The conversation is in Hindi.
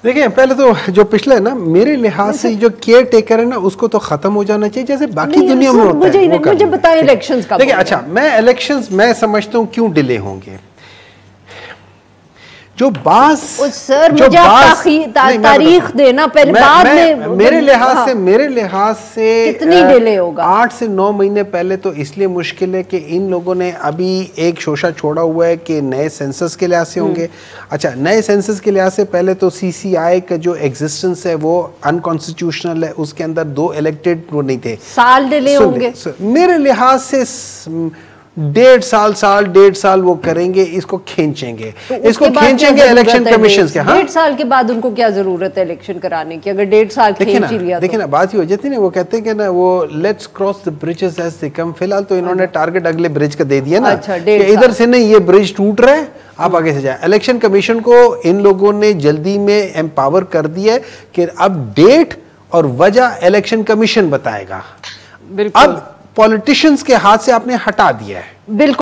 देखिए पहले तो जो पिछले है ना, मेरे लिहाज से जो केयर टेकर है ना, उसको तो खत्म हो जाना चाहिए जैसे बाकी दुनिया में होता है। मुझे बताएं इलेक्शंस का। देखिए अच्छा, मैं इलेक्शंस मैं समझता हूँ क्यों डिले होंगे। जो बास सर मुझे तारीख देना पहले, बाद में मेरे लिहाज से कितनी डिले होगा? 8 से 9 महीने पहले तो इसलिए मुश्किल है कि इन लोगों ने अभी एक शोशा छोड़ा हुआ है कि नए सेंसस के लिहाज से होंगे। अच्छा, नए सेंसस के लिहाज से पहले तो CCI का जो एग्जिस्टेंस है वो अनकॉन्स्टिट्यूशनल है, उसके अंदर 2 इलेक्टेड वो नहीं थे। साल डिले होंगे मेरे लिहाज से 1.5 साल वो करेंगे, इसको खींचेंगे, तो इसको खींचेंगे इलेक्शन कमीशन के। हाँ, 1.5 साल के बाद उनको क्या जरूरत है इलेक्शन कराने की, अगर 1.5 साल खींच ही लिया तो? देखिए ना, बात ये हो जाती है ना, वो कहते हैं कि ना वो let's cross the bridges as they come. फिलहाल तो इन्होंने टारगेट अगले ब्रिज का दे दिया ना। अच्छा, कि इधर से नहीं, ये ब्रिज टूट रहा है, आप आगे से जाए। इलेक्शन कमीशन को इन लोगों ने जल्दी में एम्पावर कर दिया है कि अब डेट और वजह इलेक्शन कमीशन बताएगा। अब पॉलिटिशियंस के हाथ से आपने हटा दिया है। बिल्कुल।